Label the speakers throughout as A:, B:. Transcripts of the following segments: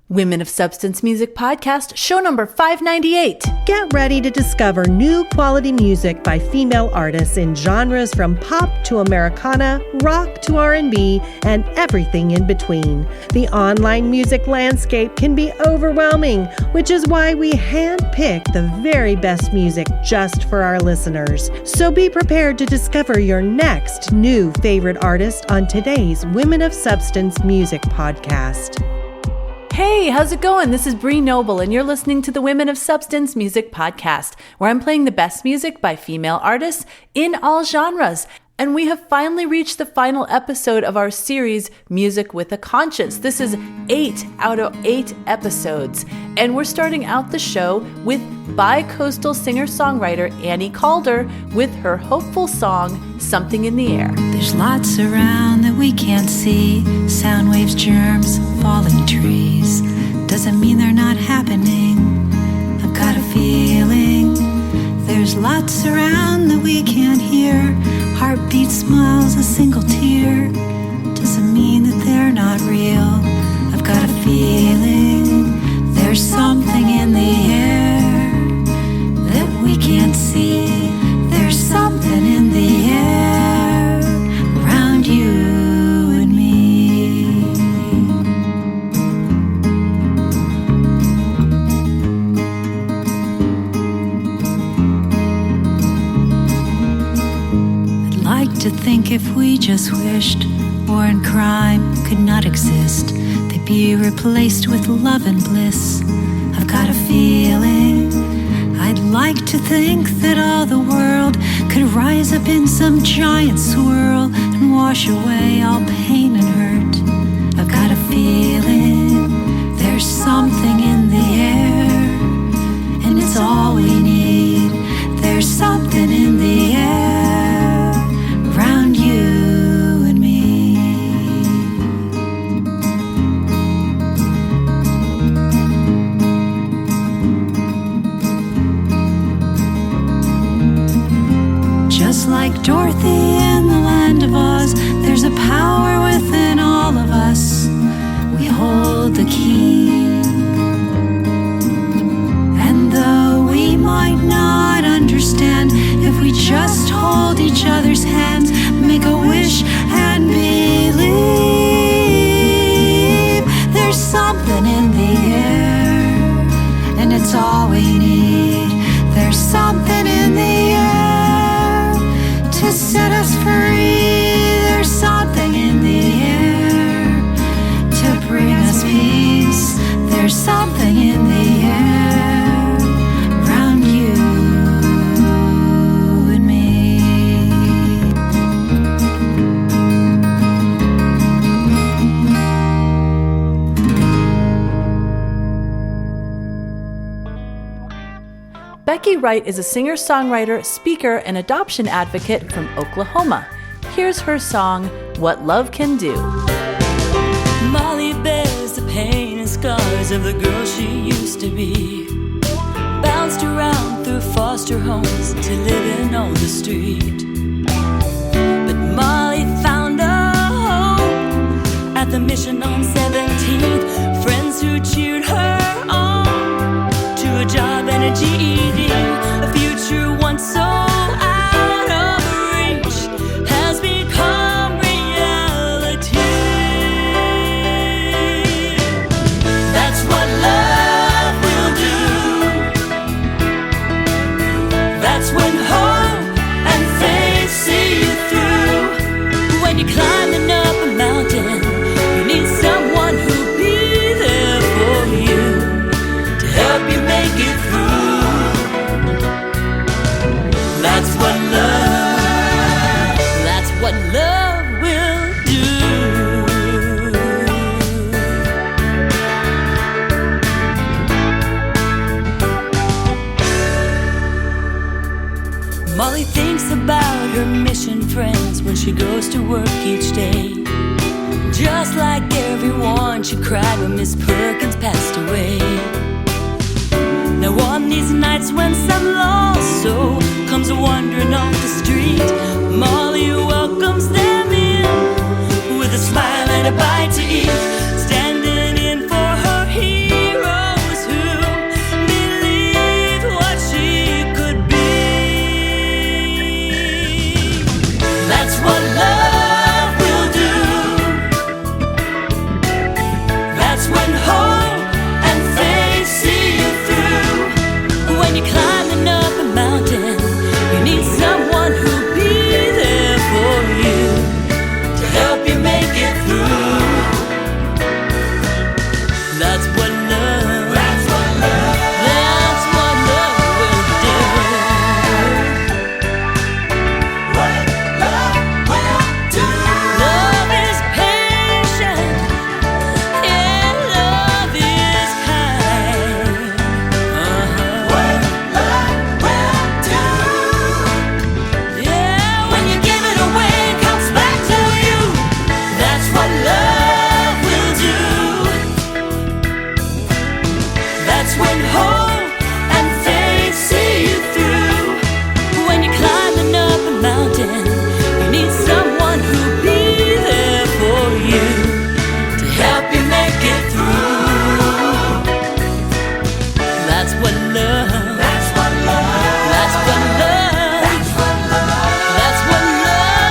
A: Women of Substance Music Podcast, show number 598.
B: Get ready to discover new quality music by female artists in genres from pop to Americana, rock to R&B, and everything in between. The online music landscape can be overwhelming, which is why we handpick the very best music just for our listeners. So be prepared to discover your next new favorite artist on today's Women of Substance Music Podcast.
A: Hey, how's it going? This is Bree Noble, and you're listening to the Women of Substance Music Podcast, where I'm playing the best music by female artists in all genres. And we have finally reached the final episode of our series, Music with a Conscience. This is 8 out of 8 episodes. And we're starting out the show with bi-coastal singer-songwriter Annie Calder with her hopeful song, Something in the Air.
C: There's lots around that we can't see. Sound waves, germs, falling trees. Doesn't mean they're not happening. I've got a feeling. There's lots around that we can't hear. Heartbeat, smiles, a single tear. Doesn't mean that they're not real. I've got a feeling. There's something in the air that we can't see. There's something in the air around you and me. I'd like to think if we just wished, war and crime could not exist. They'd be replaced with love and bliss. I've got a feeling. I'd like to think that all the world could rise up in some giant swirl and wash away all pain and hurt. I've got a feeling. There's something in the air, and it's all we need. There's something in the air around you and me. Just like Dorothy in the Land of Oz, there's a power within all of us. We hold the key. And though we might not understand, if we just hold each other's hands, make a wish and believe, there's something in the air, and it's all we need. There's something in the air to set us free. There's something in the air to bring us peace. There's something in the air around you and me.
A: Becky Wright is a singer-songwriter, speaker, and adoption advocate from Oklahoma. Here's her song, What Love Can Do.
D: Molly bears the pain and scars of the girl she used to be. Bounced around through foster homes to living on the street. But Molly found a home at the mission on 17th. Friends who cheered her on to a job and a GED. A future once so out of reach has become reality. That's what love will do. That's when hope and faith see you through. When you're climbing up a mountain, you need someone who'll be there for you to help you make it through. That's what love will do. Molly thinks about her mission friends when she goes to work each day. Just like everyone, she cried when Miss Perkins passed away. Now on these nights when some lost soul comes wandering off the street, Molly welcomes them in with a smile and a bite to eat, standing in for her here. That's what love. That's what love. That's what love will do. What love will do. Love is patient. Yeah, love is kind. What love will do. Yeah, when you give it away, it comes back to you. That's what love will do. That's when hope and faith see you through. When you're climbing up a mountain, you need someone who'll be there for you to help you make it through. That's what love. That's what love. That's what love. That's what love. That's what love.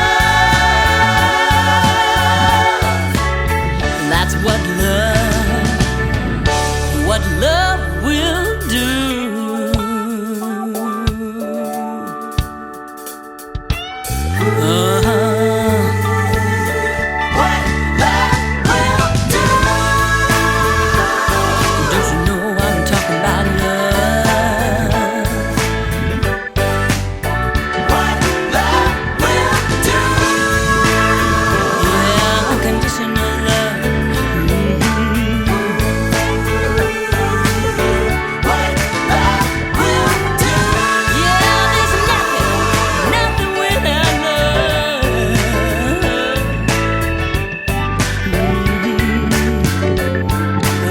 D: That's what love. What love will do. What love will do. Don't you know I'm talking about love? What love will do. Yeah, unconditional love. What love will do. Yeah, there's nothing without love.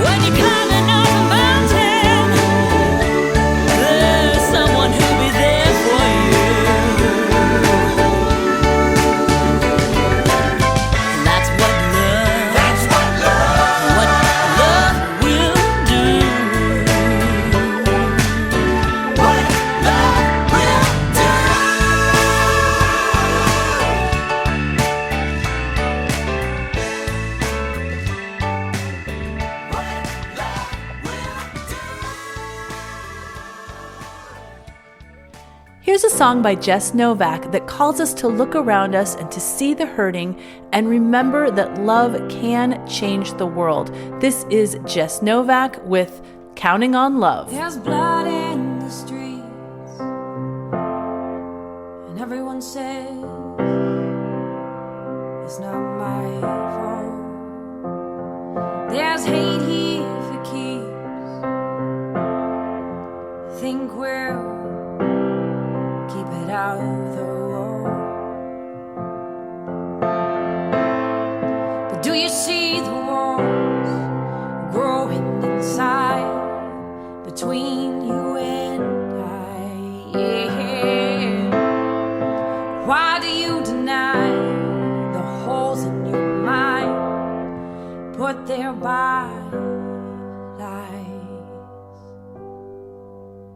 D: When you're climbing up a mountain, there's someone who'll be there for you. That's what love. That's what love. What love will do. What love will do. What love will do.
A: Here's a song by Jess Novak that calls us to look around us and to see the hurting and remember that love can change the world. This is Jess Novak with Counting on Love.
E: There's blood in the streets, and everyone says it's not my fault. There's hate here for keeps. Think we'll keep it out of the war. But do you see the walls growing inside between you and I? Yeah. Why do you deny the holes in your mind put there by lies?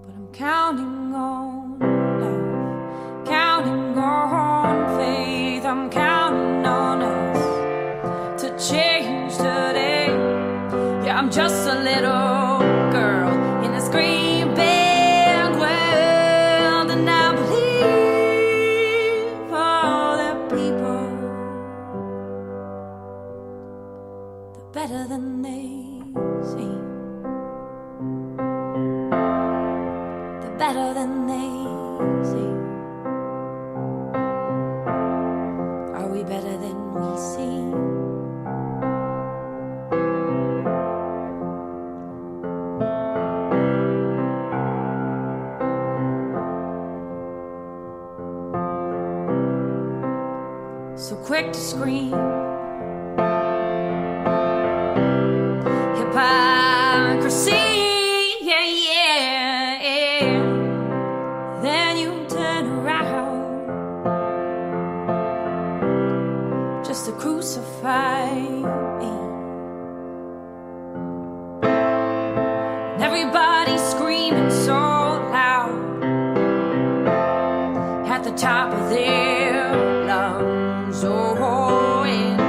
E: But I'm counting on love, counting on faith. I'm counting on us to change today. Yeah, I'm just a little girl in a screen band world, and I believe all the people, they're better than they seem. They're better than they seem. Are we better than we seem? So quick to scream, hypocrisy, yeah, yeah, yeah. Then you turn around just to crucify me. And everybody's screaming so loud at the top of their lungs. Oh, and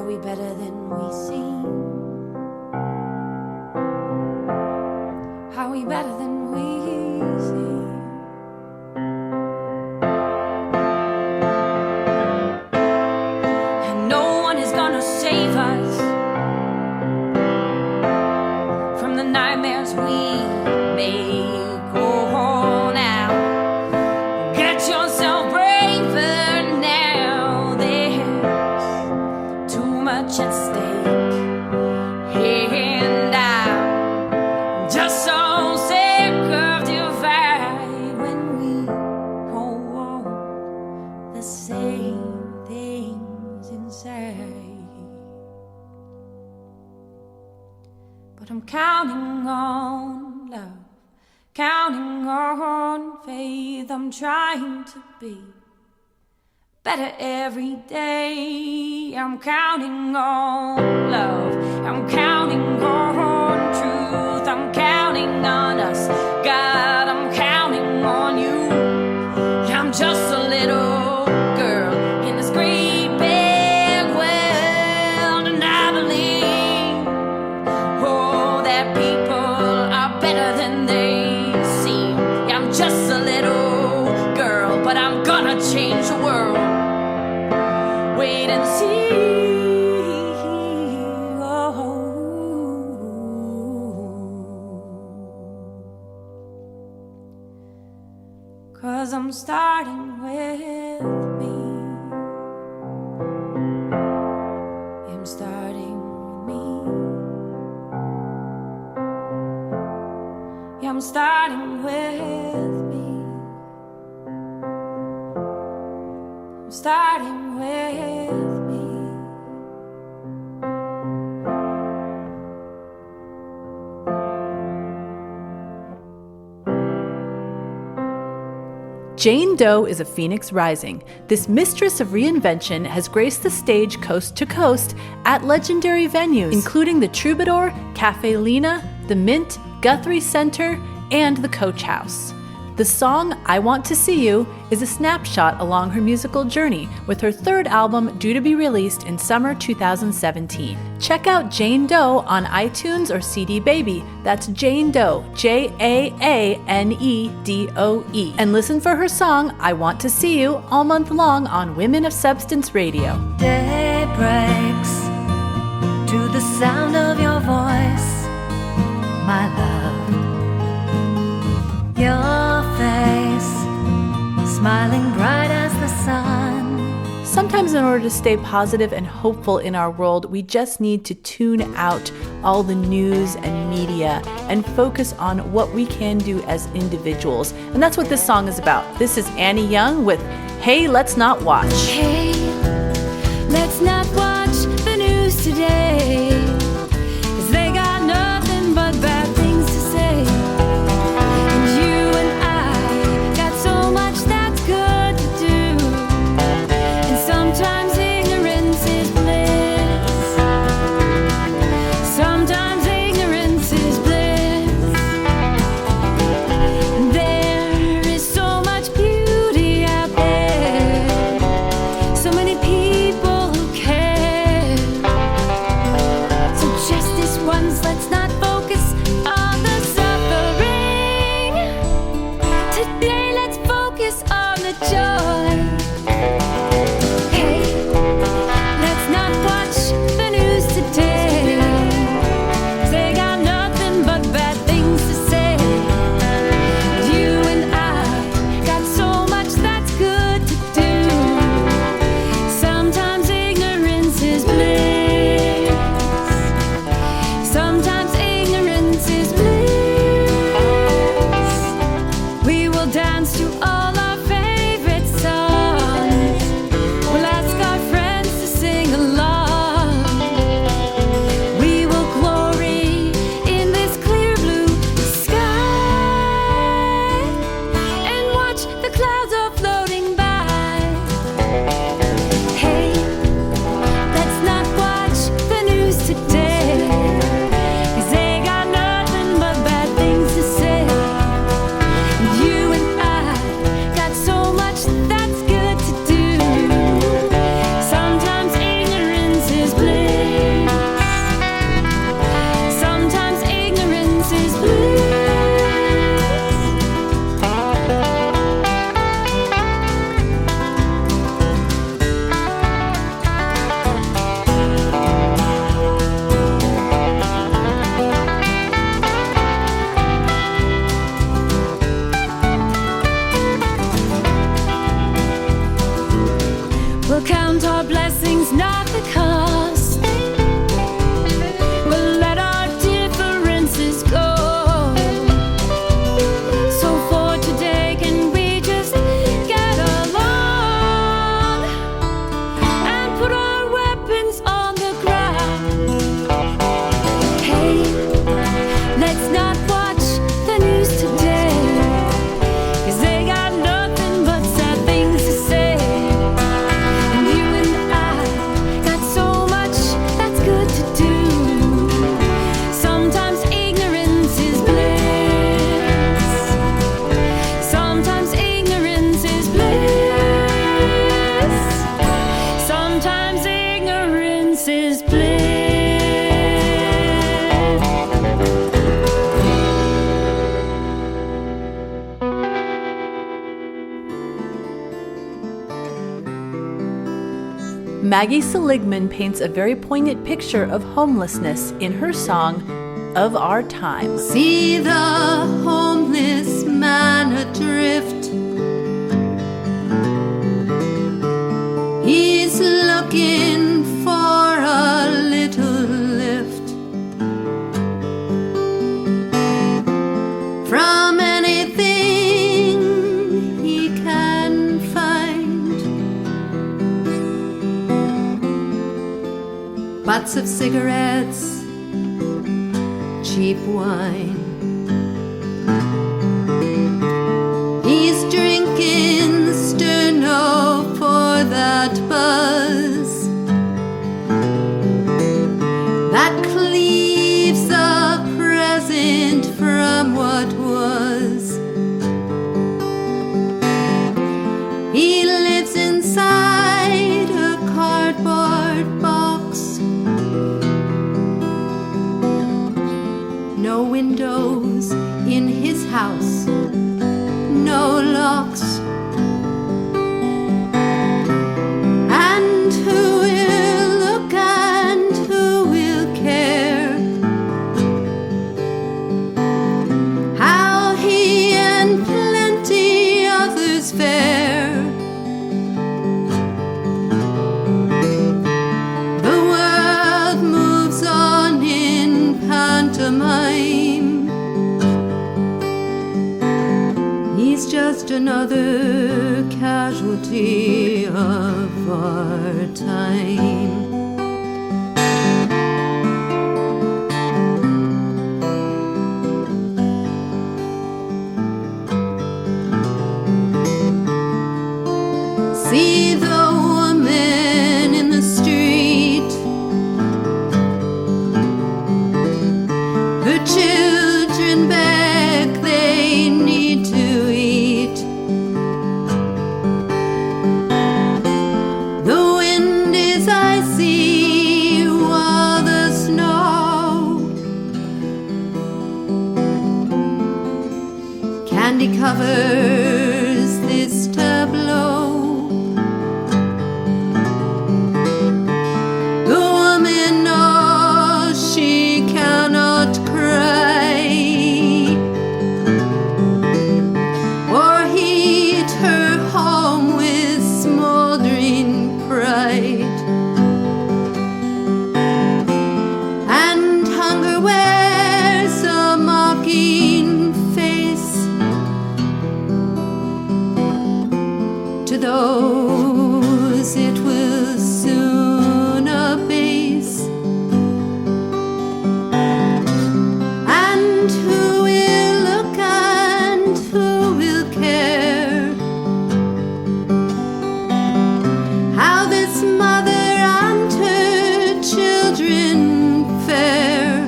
E: we better than we seem? Are we better than we seem? And no one is gonna save us from the nightmares we make. Oh, now get yourself braver now. There's too much at stake, and I'm just so sick of divide when we hold the same things inside. But I'm counting on love, counting on faith. I'm trying to be better every day. I'm counting on love, I'm counting on truth, I'm counting on us, God, I'm counting on you. I'm just a little girl in this great big world, and I believe, oh, that people are better than they seem. Yeah, I'm just a little girl, but I'm gonna change the world. Wait and see. Oh. 'Cause I'm starting with me. I'm starting with me. Yeah, I'm starting with me. I'm starting with me.
A: Jane Doe is a phoenix rising. This mistress of reinvention has graced the stage coast to coast at legendary venues, including the Troubadour, Cafe Lena, the Mint, Guthrie Center, and the Coach House. The song I Want to See You is a snapshot along her musical journey, with her third album due to be released in summer 2017. Check out Jane Doe on iTunes or CD Baby. That's Jane Doe, Jaanedoe, and listen for her song I Want to See You all month long on Women of Substance Radio.
C: Day breaks to the sound of your voice, my love. Your face, smiling bright as the sun.
A: Sometimes in order to stay positive and hopeful in our world, we just need to tune out all the news and media and focus on what we can do as individuals. And that's what this song is about. This is Annie Young with Hey, Let's Not Watch.
C: Hey, let's not watch the news today, 'cause they got nothing but bad things to say. And you and I got so much that's good to do, and sometimes ignorance is bliss. Sometimes ignorance is bliss. And there is so much beauty out there, so many people who care.
D: this is bliss.
A: Maggie Seligman paints a very poignant picture of homelessness in her song, Of Our Time.
C: See the homeless man adrift. He's looking for a little lift from anything he can find. Butts of cigarettes, cheap wine. He's drinking Sterno for that buzz that cleaves the present from what was. He lives inside a cardboard box. No windows in his house, no locks. And who will look and who will care? How he and plenty others fare. The world moves on in pantomime. He's just another casualty of our time. See the woman in the street. Her children beg, they need to eat. The wind is icy while the snow candy covers this tableau. The woman knows she cannot cry or heat her home with smoldering pride. And hunger wears a mocking face to those it will soon abase. And who will look and who will care? How this mother and her children fare.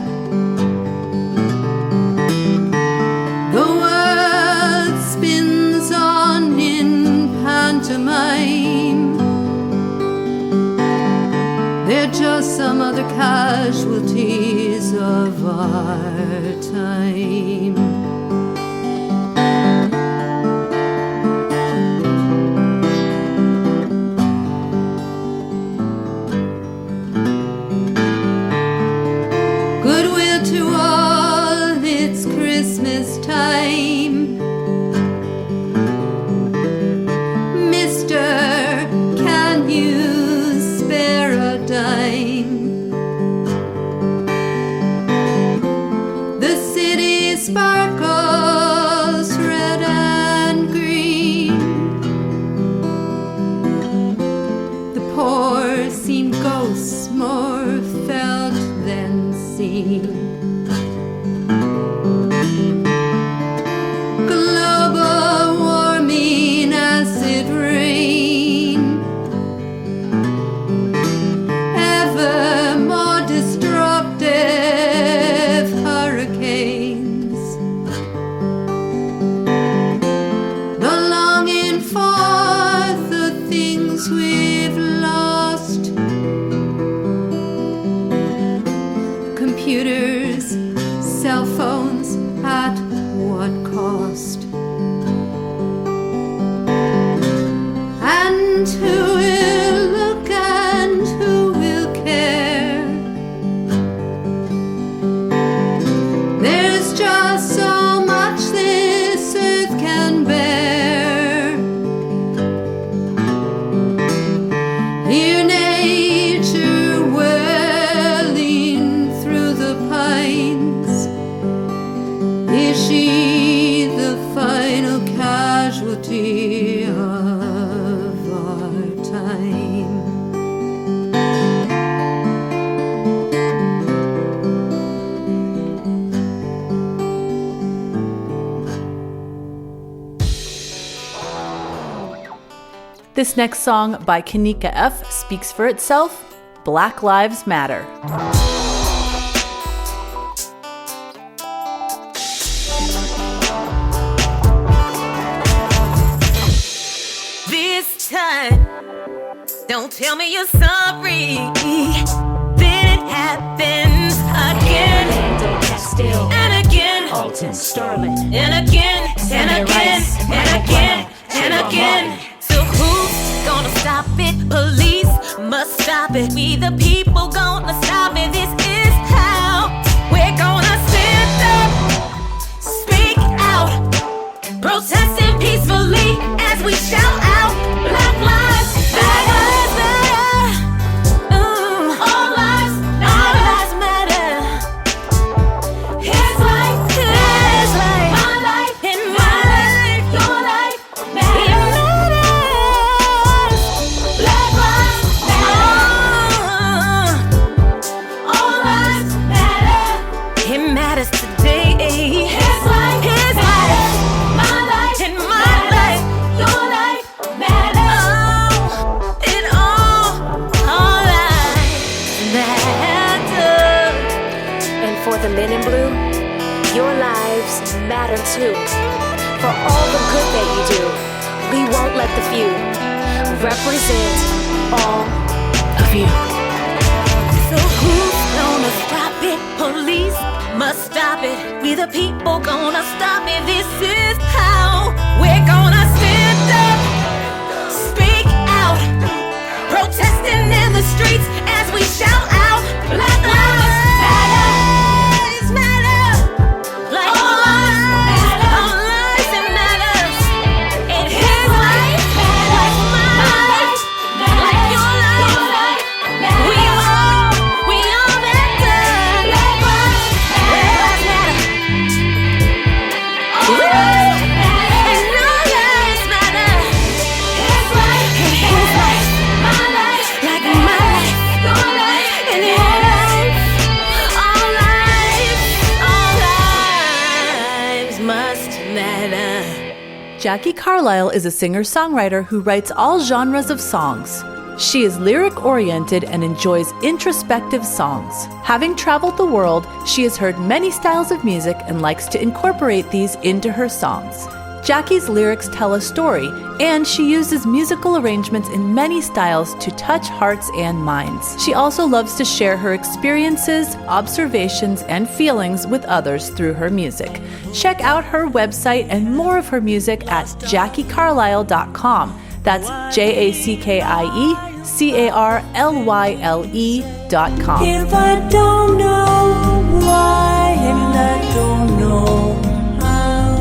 C: The world spins on in pantomime. They're just some other casualties of our time. Goodwill to all, it's Christmas time. Mister, can you spare a dime? The city sparkles red and green. The poor seem ghosts more felt than seen. Global warming, acid rain, ever more destructive hurricanes. The longing for the things we've lost. computers, cell phones, at what cost? And who will look and who will care? There's just so much this earth can bear. Hear nature wailing through the pines. Is she the final casualty of our time?
A: This next song by Kanika F speaks for itself. Black Lives Matter.
F: This time, don't tell me you're sorry. Then it happens again. And again.
G: Alton Sterling.
F: And again. And again. And again. And again. So who's gonna stop it? Police must stop it. We the people gonna stop it. This is how we're gonna stand up, speak out, protesting peacefully as we shout out, Black Lives Matter. All lives matter. His life, my life, and my life, your life matters. Black lives matter. All lives matter. It matters today. His life, my life, and my life, your life matters. It all lives matter.
G: And for the men in blue, your lives matter too. For all the good that you do, we won't let the few represent all of you.
F: So who's gonna stop it? Police must stop it. We the people gonna stop it. This is how we're gonna stand up, speak out, protesting in the streets as we shout out, Black Lives Matter. Like all lives matter. And his life, like my life, like your life. We all matter. Black lives matter. All lives matter. And no lives matter. His life, my life, like my life, your life, and his life. All lives must matter.
A: Jackie Carlile is a singer-songwriter who writes all genres of songs. She is lyric-oriented and enjoys introspective songs. Having traveled the world, she has heard many styles of music and likes to incorporate these into her songs. Jackie's lyrics tell a story, and she uses musical arrangements in many styles to touch hearts and minds. She also loves to share her experiences, observations, and feelings with others through her music. Check out her website and more of her music at JackieCarlile.com. That's JackieCarlyle.com.
D: If I don't know why and I don't know how,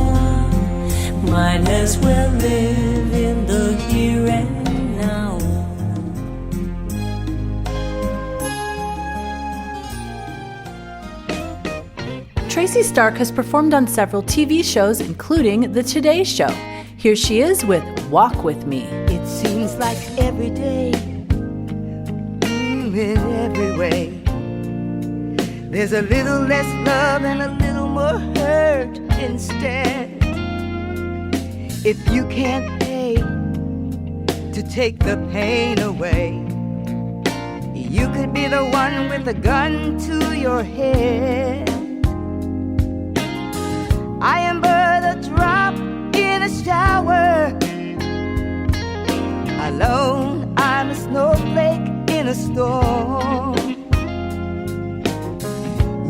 D: might as well live in the here and now.
A: Tracy Stark has performed on several TV shows, including The Today Show. Here she is with Walk With Me.
H: It seems like every day, in every way, there's a little less love and a little more hurt instead. If you can't pay to take the pain away, you could be the one with a gun to your head. I am but a drop in a shower. Alone, I'm a snowflake in a storm.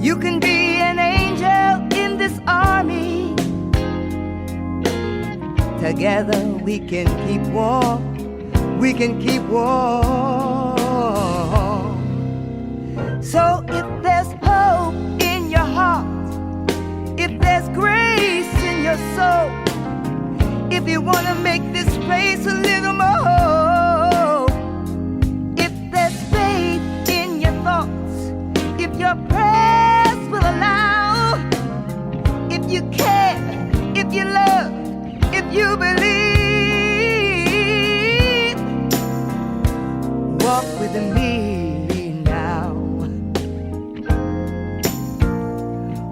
H: You can be an angel in this army. Together we can keep warm. We can keep warm. So if there's hope in your heart, if there's grace in your soul, if you want to make this place a little more, if there's faith in your thoughts, if your prayers will allow, if you care, if you love, if you believe, walk with me now.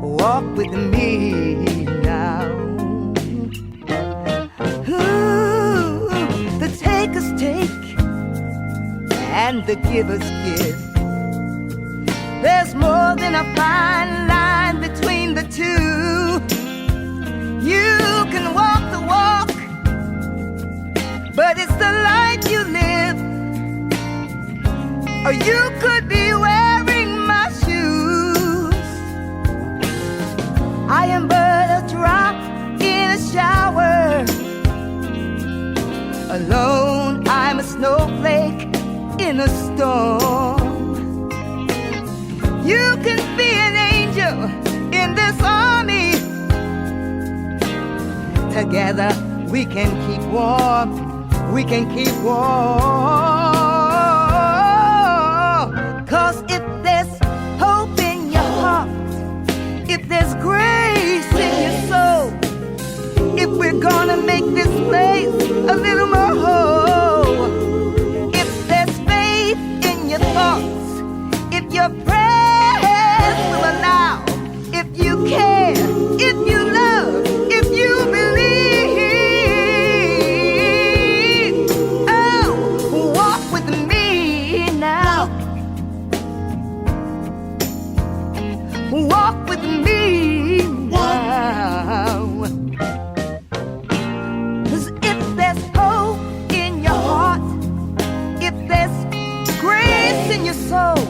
H: Walk with me now. Ooh, the takers take and the givers give. There's more than a fine line between the two. You can walk the walk, but it's the life you live. Or you could be wearing my shoes. I am but a drop in a shower. Alone, I'm a snowflake in a storm. You can be an angel in this army. Together we can keep warm. We can keep warm. 'Cause if there's hope in your heart, if there's grace in your soul, if we're gonna make this place a little more whole, if there's faith in your thoughts, if your prayers will allow, if you care, if you love, if you believe, oh, walk with me now. Walk with me now. 'Cause if there's hope in your heart, if there's grace in your soul,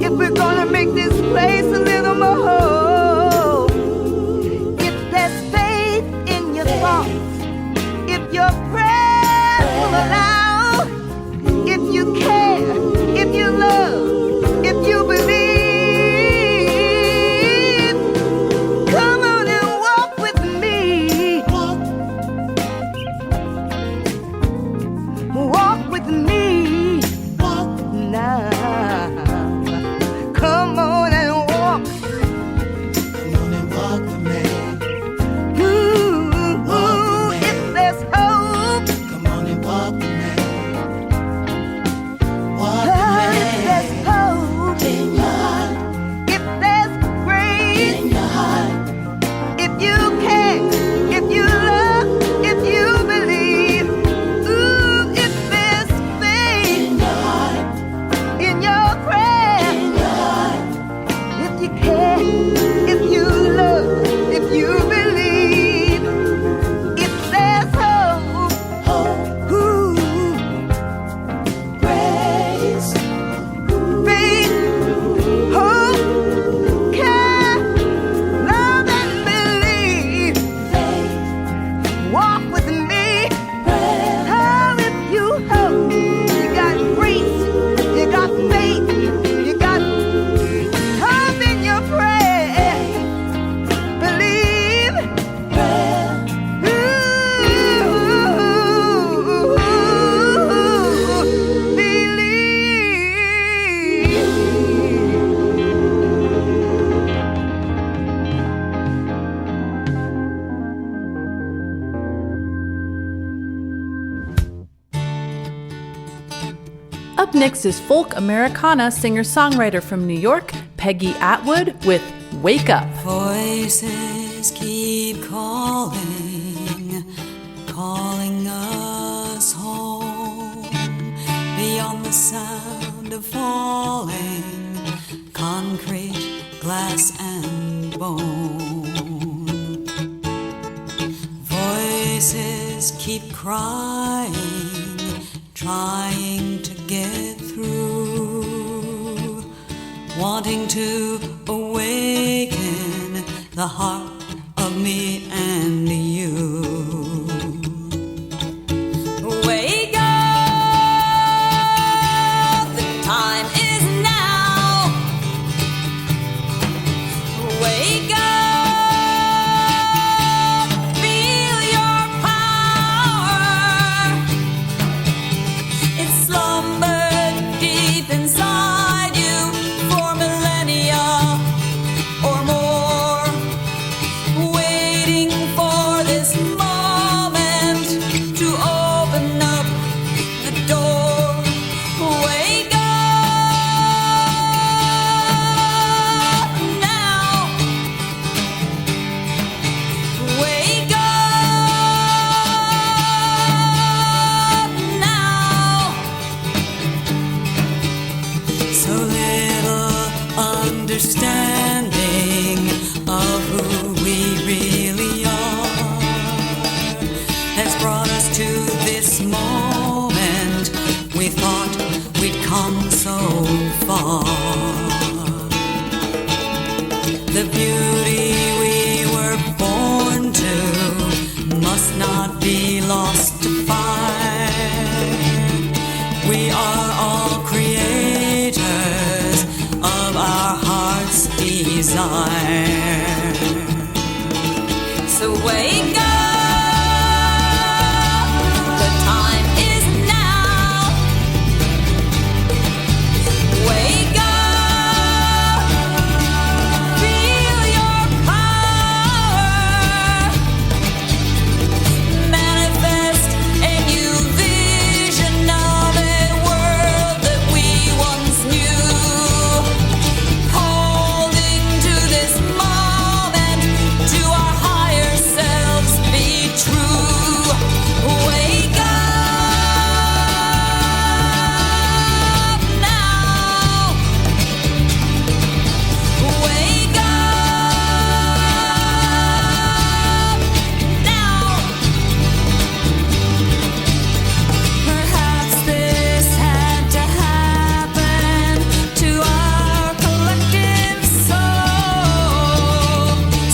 H: if we're gonna make this place a little more whole, if there's faith in your thoughts, if your prayers will allow, if you care, if you love, if you believe, come on and walk with me. Walk with me now. Come on and walk. Come on and walk with me. Ooh, if there's hope. Come on and walk with me. Walk with me. If there's hope in your heart. If there's grace in your heart. If you care, if you love, if you believe. Ooh, if there's faith in your heart. In your prayer. In your heart. If you care, if you love, if you believe, if there's hope, ooh, grace, faith, hope, care, love and believe, walk with me. Oh, if you hope, you got grace, you got faith, you got hope in your prayer. Believe.
A: Up next is folk Americana singer-songwriter from New York, Peggy Atwood with Wake Up.
C: Voices keep calling, calling us home. Beyond the sound of falling concrete, glass, and bone. Voices keep crying, trying to get through.
D: wanting to awaken the heart of me and you. Wake up, the time is now. Wake up, feel your power. It's slumbered deep inside you for millennia or more, waiting for this moment to open up the door. Wake up now. Wake up now. So little understanding of who we really are has brought us to this moment. We thought we'd come so far. The beauty we were born to must not be lost to find. We are all creators of our heart's desire. So wake up, the time is now. Wake up, feel your power. Manifest a new vision of a world that we once knew. Holding to this moment, to our higher selves be true. Wake up now. Wake up now. Perhaps this had to happen to our collective soul.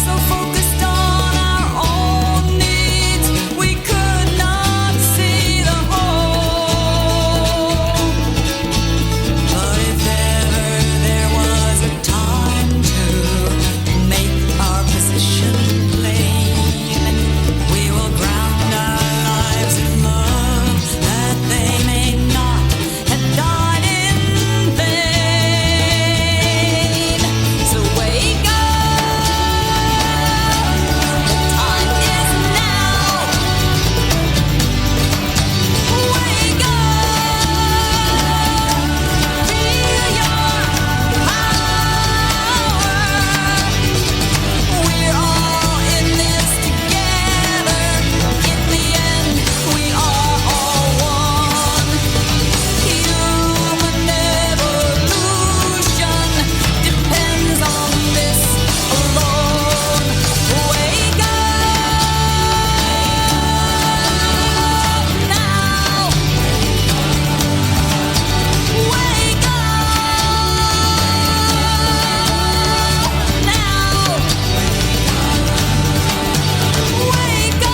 D: So focused on our own needs, we could not see the whole. But if ever there was a time to make our position plain, we will ground our lives in love, that they may not have died in vain. So wake up, the time is now. Wake up, feel your power. We're all in this together. In the end, we are all one. Human evolution depends on this alone. Wake up now. Wake up now. Wake up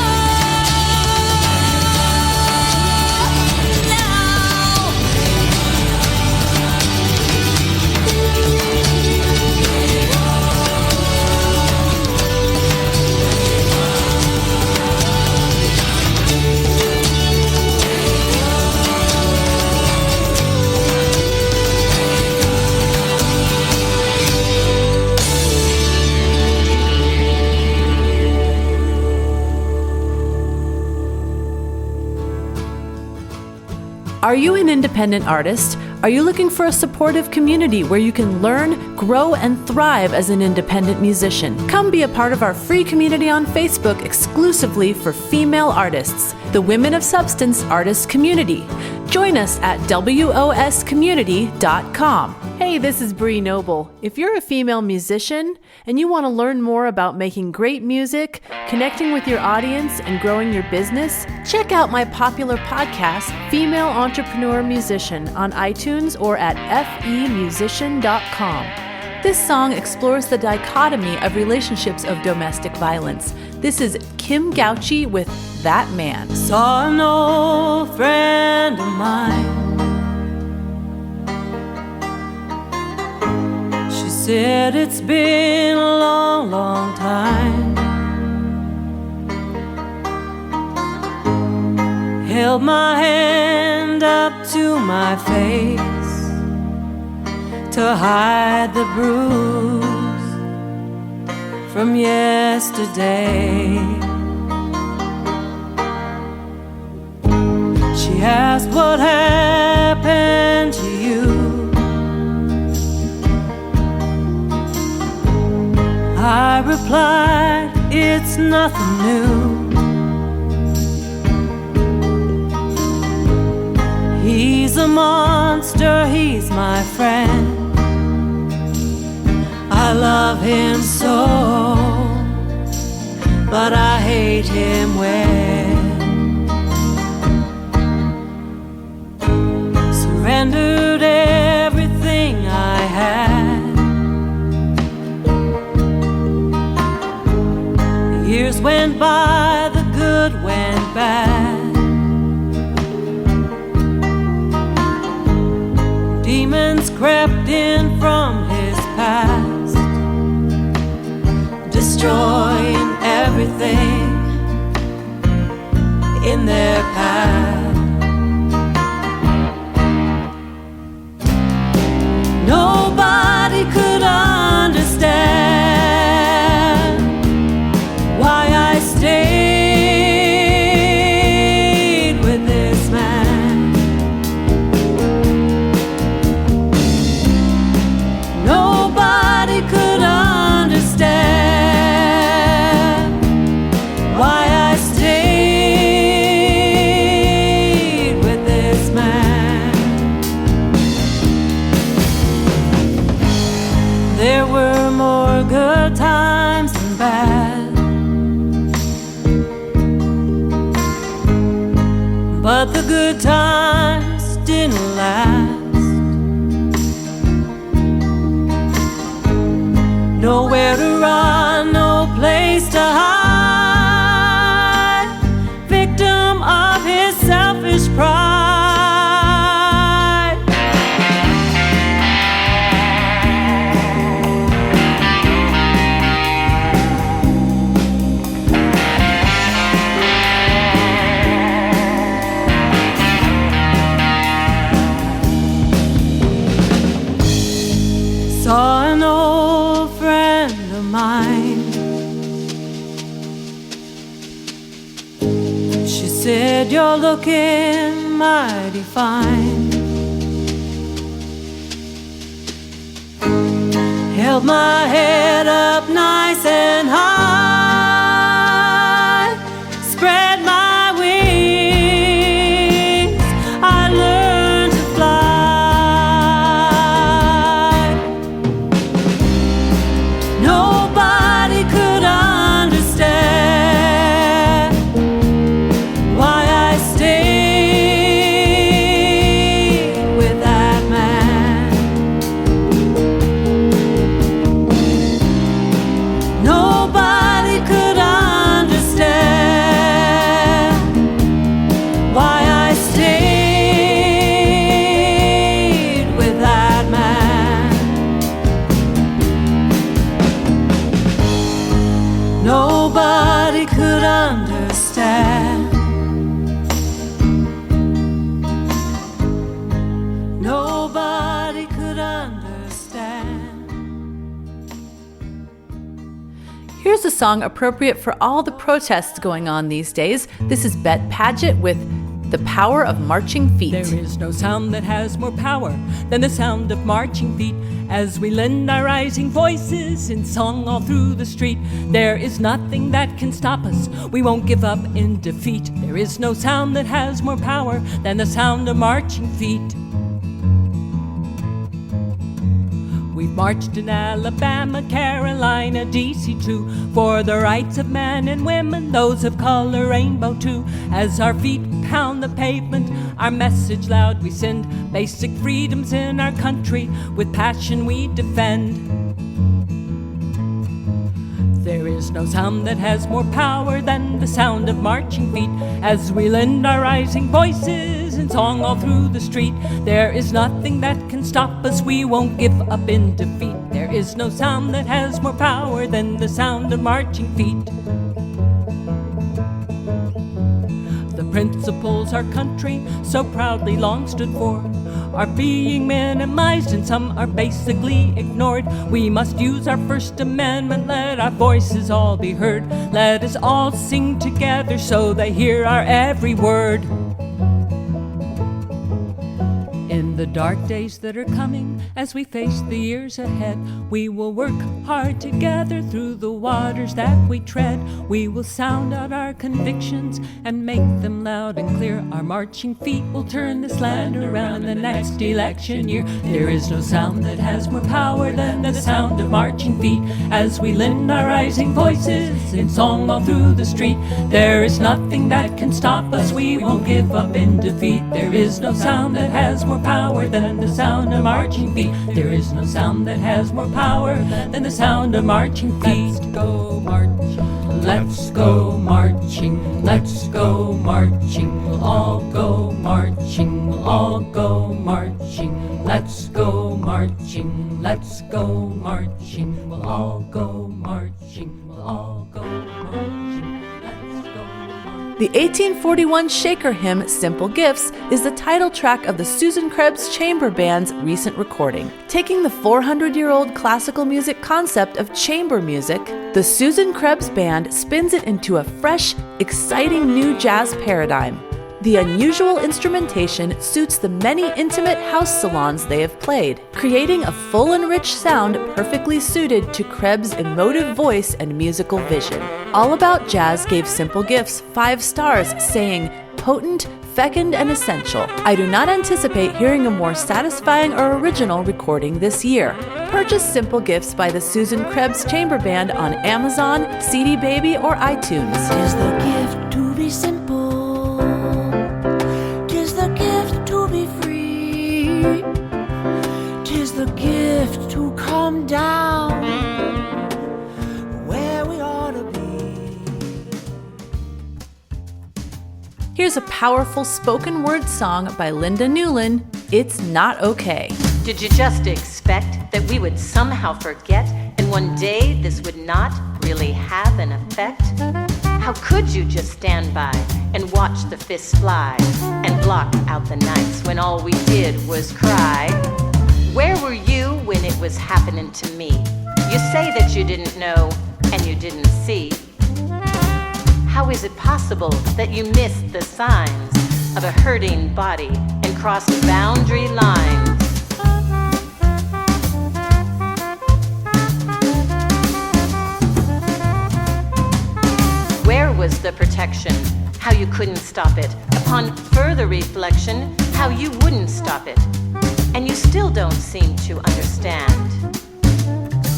A: Are you an independent artist? Are you looking for a supportive community where you can learn, grow, and thrive as an independent musician? Come be a part of our free community on Facebook exclusively for female artists, the Women of Substance Artists Community. Join us at woscommunity.com. Hey, this is Bree Noble. If you're a female musician and you want to learn more about making great music, connecting with your audience, and growing your business, check out my popular podcast, Female Entrepreneur Musician, on iTunes or at femusician.com. This song explores the dichotomy of relationships of domestic violence. This is Kim Gouchie with That Man.
D: Saw an old friend of mine. She said it's been a long, long time. Held my hand up to my face to hide the bruise from yesterday. She asked what happened to you. I replied, it's nothing new. He's a monster, he's my friend. I love him so, but I hate him when. Surrendered everything I had. The years went by, the good went bad. Demons crept in from his past, destroying everything in their path. Nobody could understand why I stayed with this man. Nobody could understand why I stayed with this man. There were more good times than bad, but the good times didn't last. Nowhere to run, no place to hide. Victim of his selfish pride. Saw an old friend of mine. She said, you're looking mighty fine. Held my head up nice and high. Spread my wings. I learned to fly. Nobody could understand why I stayed with that man. Nobody could understand why I stayed with that man. Nobody could understand. Nobody could understand.
A: Here's a song appropriate for all the protests going on these days. This is Bett Padgett with The power of marching feet.
I: There is no sound that has more power than the sound of marching feet. As we lend our rising voices in song all through the street, there is nothing that can stop us. We won't give up in defeat. There is no sound that has more power than the sound of marching feet. We've marched in Alabama, Carolina, D.C. too, for the rights of men and women, those of color, rainbow too. As our feet pound the pavement, our message loud we send. Basic freedoms in our country, with passion we defend. There is no sound that has more power than the sound of marching feet. As we lend our rising voices in song all through the street, there is nothing that can stop us. We won't give up in defeat. There is no sound that has more power than the sound of marching feet. The principles our country so proudly long stood for are being minimized and some are basically ignored. We must use our First Amendment, let our voices all be heard. Let us all sing together so they hear our every word. In the dark days that are coming, as we face the years ahead, we will work hard together through the waters that we tread. We will sound out our convictions and make them loud and clear. Our marching feet will turn this land around the next election year. There is no sound that has more power than the sound of marching feet. As we lend our rising voices in song all through the street, there is nothing that can stop us. We won't give up in defeat. There is no sound that has more power than the sound of marching feet. There is no sound that has more power than the sound of marching feet. Let's go marching, let's go marching, let's go marching, we'll all go marching, we'll all go marching, let's go marching, let's go marching, we'll all go marching, we'll all go marching.
A: The 1841 Shaker hymn, Simple Gifts, is the title track of the Susan Krebs Chamber Band's recent recording. Taking the 400-year-old classical music concept of chamber music, the Susan Krebs Band spins it into a fresh, exciting new jazz paradigm. The unusual instrumentation suits the many intimate house salons they have played, creating a full and rich sound perfectly suited to Krebs' emotive voice and musical vision. All About Jazz gave Simple Gifts 5 stars, saying, "Potent, fecund, and essential. I do not anticipate hearing a more satisfying or original recording this year." Purchase Simple Gifts by the Susan Krebs Chamber Band on Amazon, CD Baby, or iTunes.
E: Tis the gift to be simple. Tis the gift to be free. Tis the gift to come down where we ought to be.
A: Here's a powerful spoken word song by Linda Newlin, It's Not Okay.
J: Did you just expect that we would somehow forget and one day this would not really have an effect? How could you just stand by and watch the fists fly and block out the nights when all we did was cry? Where were you when it was happening to me? You say that you didn't know and you didn't see. How is it possible that you missed the signs of a hurting body and crossed boundary lines? Where was the protection? How you couldn't stop it. Upon further reflection, how you wouldn't stop it. And you still don't seem to understand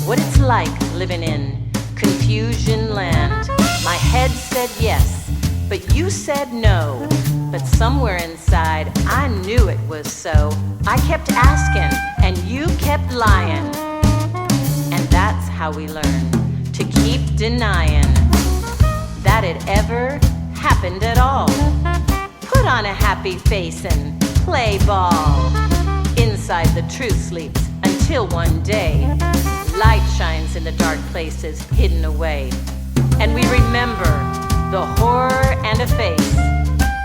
J: what it's like living in confusion land. My head said yes, but you said no. But somewhere inside, I knew it was so. I kept asking, and you kept lying. And that's how we learn to keep denying that it ever happened at all. Put on a happy face and play ball. Inside the truth sleeps until one day light shines in the dark places hidden away. And we remember the horror and a face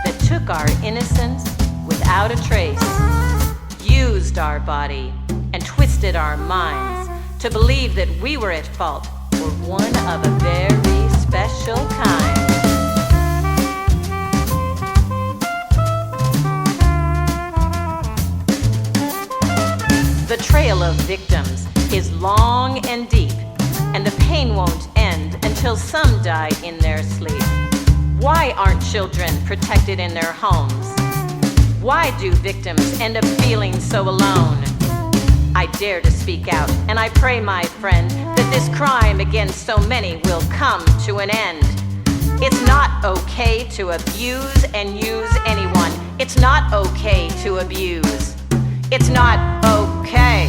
J: that took our innocence without a trace, used our body and twisted our minds to believe that we were at fault for one of a very special kind. The trail of victims is long and deep, and the pain won't end until some die in their sleep. Why aren't children protected in their homes? Why do victims end up feeling so alone? I dare to speak out, and I pray, my friend, that this crime against so many will come to an end. It's not okay to abuse and use anyone. It's not okay to abuse. It's not okay.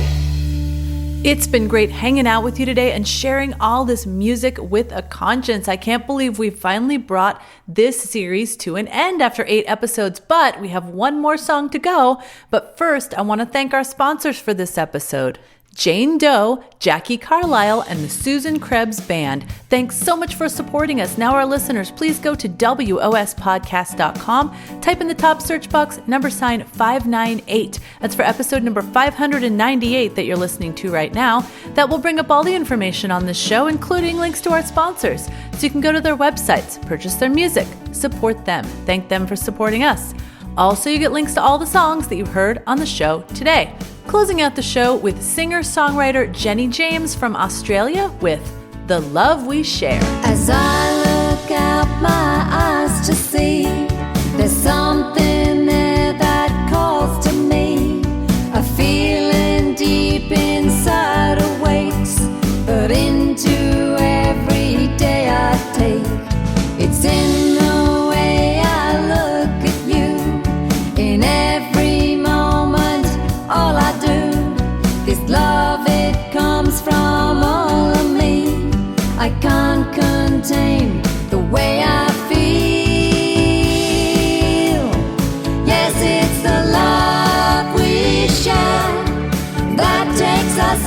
A: It's been great hanging out with you today and sharing all this music with a conscience. I can't believe we finally brought this series to an end after 8 episodes, but we have one more song to go. But first, I want to thank our sponsors for this episode. Jane Doe, Jackie Carlile, and the Susan Krebs Band. Thanks so much for supporting us. Now our listeners, please go to wospodcast.com, type in the top search box, # 598. That's for episode number 598 that you're listening to right now. That will bring up all the information on this show, including links to our sponsors. So you can go to their websites, purchase their music, support them, thank them for supporting us. Also, you get links to all the songs that you heard on the show today. Closing out the show with singer-songwriter Jenny James from Australia with The Love We Share.
C: As I look out my eyes to see, there's something there that calls to me. A feeling deep inside awaits, but into every day I take. It's in the way I look at you, in every moment, all I do. This love, it comes from all of me. I can't contain the way I feel. Yes, it's the love we share that takes us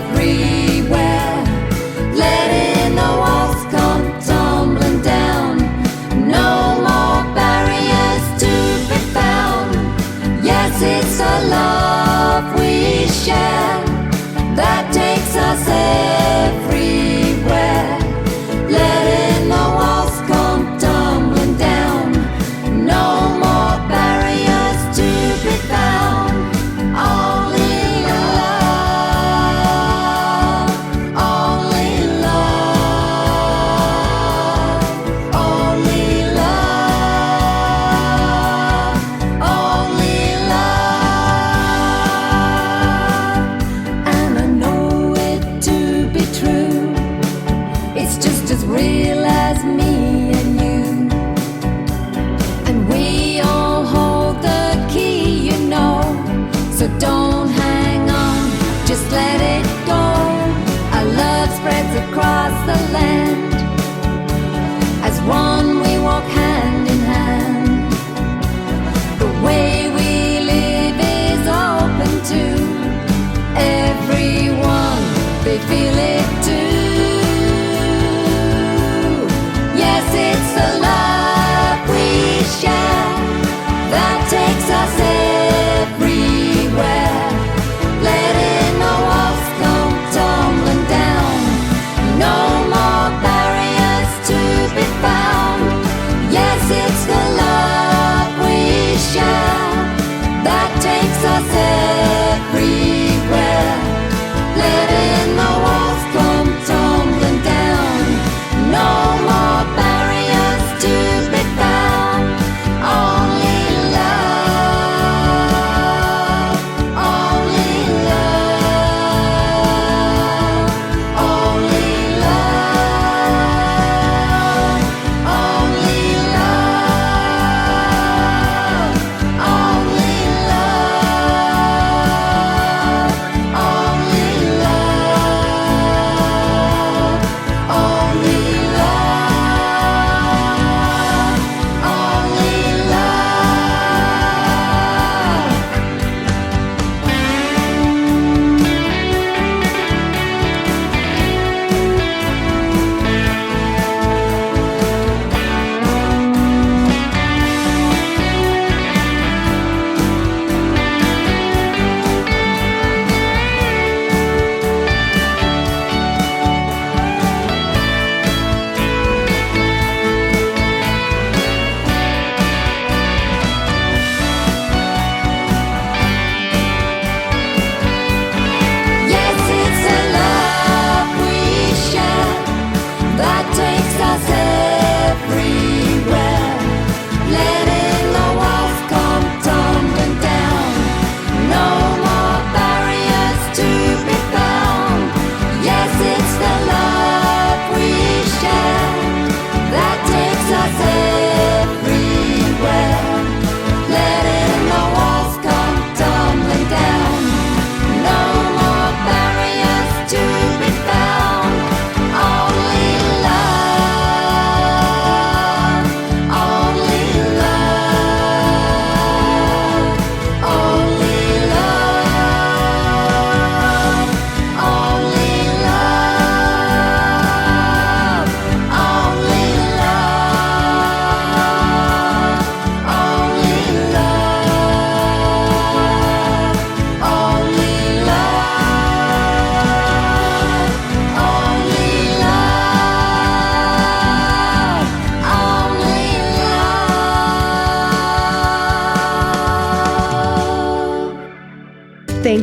C: everywhere. Letting the walls come tumbling down. No more barriers to be found. Yes, it's the love we share that takes us everywhere. Letting the walls come tumbling down. No more barriers to be found. Only love, only love, only love, only love. And I know it to be true. It's just as real as me and you. And we all hold the key, you know. So don't hang on, just let it go. Our love spreads across the land. As one we walk hand in hand. The way we live is open to everyone. They feel it too. Yes, it's the love we share that takes us everywhere. Letting the walls come tumbling down. No more barriers to be found. Yes, it's the love we share that takes us everywhere. Letting the walls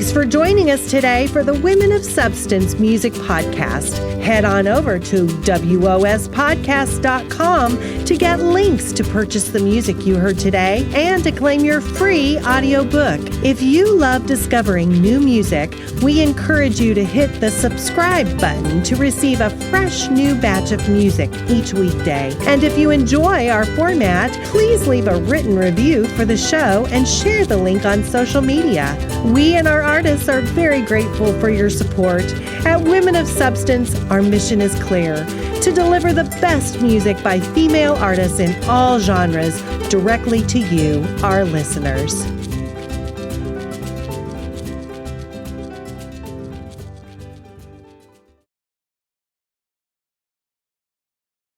B: Thanks for joining us today for the Women of Substance Music Podcast. Head on over to wospodcast.com to get links to purchase the music you heard today and to claim your free audiobook. If you love discovering new music, we encourage you to hit the subscribe button to receive a fresh new batch of music each weekday. And if you enjoy our format, please leave a written review for the show and share the link on social media. We and our artists are very grateful for your support. At Women of Substance, our mission is clear: to deliver the best music by female artists in all genres directly to you, our listeners.